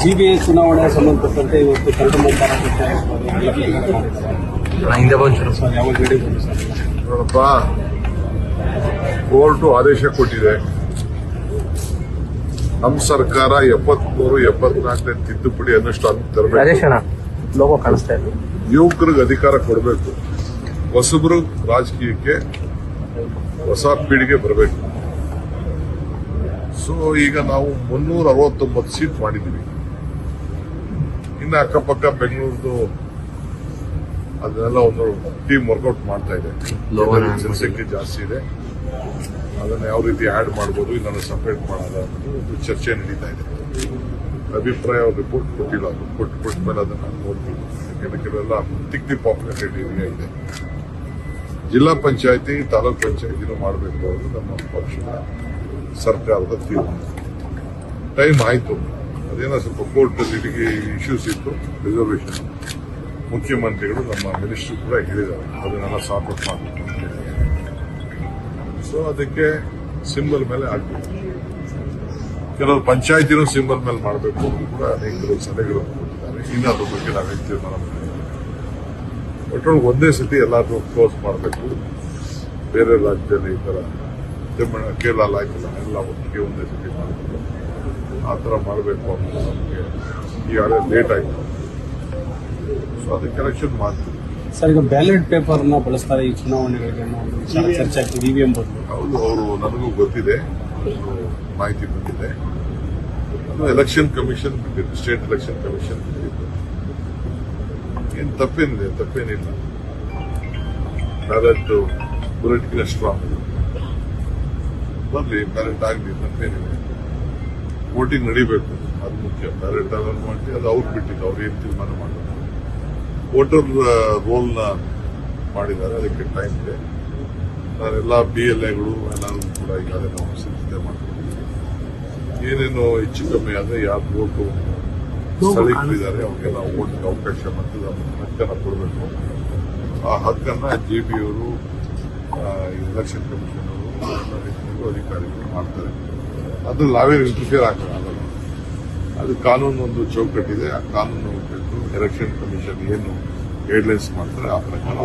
GBA ಚುನಾವಣೆ ಸಂಬಂಧಪಟ್ಟಂತೆ ಇವತ್ತು ಕರಡು ಮಂಡನೆ ಹಿಂದೆ ಬಂದು ಯಾವಾಗ ಹೇಳಿದ್ರು ಸರ್? ನೋಡಪ್ಪ, ಕೋರ್ಟು ಆದೇಶ ಕೊಟ್ಟಿದೆ. ನಮ್ಮ ಸರ್ಕಾರ 73-74 ತಿದ್ದುಪಡಿ ಅನುಷ್ಠಾನ ತರಬೇಕು. ಲೋಗೋ ಕಾಣಿಸ್ತಾ ಇದೆ. ಯುವಕರಿಗೆ ಅಧಿಕಾರ ಕೊಡಬೇಕು. ಹೊಸಬರು ರಾಜಕೀಯಕ್ಕೆ ಹೊಸ ಪೀಳಿಗೆ ಬರಬೇಕು. ಸೊ ಈಗ ನಾವು 369 ಸೀಟ್ ಮಾಡಿದ್ದೀವಿ. ಇನ್ನು ಅಕ್ಕಪಕ್ಕ ಬೆಂಗಳೂರದು ಅದನ್ನೆಲ್ಲ ಒಂದು ಟೀಮ್ ವರ್ಕೌಟ್ ಮಾಡ್ತಾ ಇದೆ. ಜನಸಂಖ್ಯೆ ಜಾಸ್ತಿ ಇದೆ, ಅದನ್ನು ಯಾವ ರೀತಿ ಆಡ್ ಮಾಡ್ಬೋದು, ಇನ್ನೊಂದು ಸಪರೇಟ್ ಮಾಡೋದ ಅನ್ನೋದು ಒಂದು ಚರ್ಚೆ ನಡೀತಾ ಇದೆ. ಅಭಿಪ್ರಾಯ ರಿಪೋರ್ಟ್ ಕೊಟ್ಟಿಲ್ಲ. ಅದು ಕೊಟ್ಟ ಮೇಲೆ ಅದನ್ನು ನೋಡ್ತೀವಿ. ಕೆಲವೆಲ್ಲ ತಿಕ್ಲಿ ಪಾಪ್ಯುಲೇಟೆಡ್ ಏರಿಯಾ ಇದೆ. ಜಿಲ್ಲಾ ಪಂಚಾಯತಿ, ತಾಲೂಕ್ ಪಂಚಾಯತಿನೂ ಮಾಡಬೇಕು ಅನ್ನೋದು ನಮ್ಮ ಪಕ್ಷದ ಸರ್ಕಾರದ ತೀರ್ಮಾನ. ಟೈಮ್ ಆಯಿತು. ಅದೇನೋ ಸ್ವಲ್ಪ ಕೋರ್ಟ್ ಇಶ್ಯೂಸ್ ಇತ್ತು, ರಿಸರ್ವೇಷನ್. ಮುಖ್ಯಮಂತ್ರಿಗಳು ನಮ್ಮ ಮಿನಿಸ್ಟರ್ ಕೂಡ ಹೇಳಿದ್ದಾರೆ ಅದನ್ನೆಲ್ಲ ಸಾರ್ಟ್ ಔಟ್ ಮಾಡಬೇಕು ಅಂತ ಹೇಳಿದ್ದಾರೆ. ಸೊ ಅದಕ್ಕೆ ಸಿಂಬಲ್ ಮೇಲೆ ಆಗ್ಬೇಕು. ಕೆಲವರು ಪಂಚಾಯತಿನೂ ಸಿಂಬಲ್ ಮೇಲೆ ಮಾಡಬೇಕು ಅಂತ ಕೂಡ ಅನೇಕರು ಸಲಹೆಗಳನ್ನು ಕೊಟ್ಟಿದ್ದಾರೆ. ಇನ್ನು ಅದ್ರ ಬಗ್ಗೆ ನಾವೇ ತೀರ್ಮಾನ ಮಾಡಿದ್ದೇವೆ. ಒಟ್ಟೊಳಗೆ ಒಂದೇ ಸತಿ ಎಲ್ಲಾದ್ರೂ ಕ್ಲೋಸ್ ಮಾಡಬೇಕು. ಬೇರೆ ರಾಜ್ಯದಲ್ಲಿ ಈ ತರ ಕೇರಳ ಆಯ್ತಲ್ಲ, ಎಲ್ಲ ಒಟ್ಟಿಗೆ ಒಂದೇ ಸತಿ ಮಾಡಬೇಕು. ಆ ಥರ ಮಾಡಬೇಕು ಅಂತ ನಮಗೆ ಈಗಾಗಲೇ ಲೇಟ್ ಆಯಿತು. ಸೊ ಅದಕ್ಕೆ ಎಲೆಕ್ಷನ್ ಮಾಡ್ತೀವಿ. ಸರ್, ಈಗ ಬ್ಯಾಲೆಟ್ ಪೇಪರ್ನ ಬಳಸ್ತಾರೆ ಈ ಚುನಾವಣೆಗಳಿಗೆ ಚರ್ಚೆ ಆಗ್ತದೆ, ಇವಿಎಂ ಬದಲು. ಹೌದು, ಅವರು ನನಗೂ ಗೊತ್ತಿದೆ, ಮಾಹಿತಿ ಬಂದಿದೆ. ಅದು ಎಲೆಕ್ಷನ್ ಕಮಿಷನ್ ಬಿಟ್ಟಿದ್ದು, ಸ್ಟೇಟ್ ಎಲೆಕ್ಷನ್ ಕಮಿಷನ್ ಬಿಟ್ಟಿದ್ದು. ಏನು ತಪ್ಪೇನಿಲ್ಲ. ಬ್ಯಾಲೆಟ್ ಬುಲೆಟ್ಗಿನ ಸ್ಟ್ರಾಂಗ್ ಬರ್ಲಿ, ಬ್ಯಾಲೆಟ್ ಆಗಲಿ, ತಪ್ಪೇನಿದೆ. ವೋಟಿಂಗ್ ನಡೀಬೇಕು, ಅದು ಮುಖ್ಯ. ಬ್ಯಾಲೆಟ್ ಅದನ್ನು ಮಾಡಿ ಅದು ಅವ್ರು ಬಿಟ್ಟಿದ್ದು, ಅವ್ರು ಏನು ತೀರ್ಮಾನ ಮಾಡಬೇಕು. ವೋಟರ್ ರೋಲ್ನ ಮಾಡಿದ್ದಾರೆ, ಅದಕ್ಕೆ ಟೈಮ್ ಇದೆ. ನಾನೆಲ್ಲ BLAಗಳು ಎಲ್ಲರೂ ಕೂಡ ಈಗಾಗಲೇ ನಾವು ಸಿದ್ಧತೆ ಮಾಡ್ಕೊಂಡಿದ್ದೀವಿ. ಏನೇನು ಹೆಚ್ಚು ಕಮ್ಮಿ ಆದರೆ ಯಾರು ವೋಟು ಸ್ಥಳೀಕರಿದ್ದಾರೆ ಅವ್ರಿಗೆಲ್ಲ ವೋಟ್ಗೆ ಅವಕಾಶ ಮತದಾನ ಹಕ್ಕನ್ನು ಕೊಡಬೇಕು. ಆ ಹಕ್ಕನ್ನು JBಯವರು, ಎಲೆಕ್ಷನ್ ಕಮಿಷನ್ ಅವರು, ಅಧಿಕಾರಿಗಳು ಮಾಡ್ತಾರೆ. ಅದು ನಾವೇನು ಇಂಟರ್ಫಿಯರ್ ಆಗಲ್ಲ. ಅದು ಕಾನೂನು ಒಂದು ಚೌಕಟ್ಟಿದೆ. ಆ ಕಾನೂನು ಎಲೆಕ್ಷನ್ ಕಮಿಷನ್ ಏನು ಗೈಡ್ಲೈನ್ಸ್ ಮಾಡ್ತಾರೆ ಆ ಪ್ರಕಾರ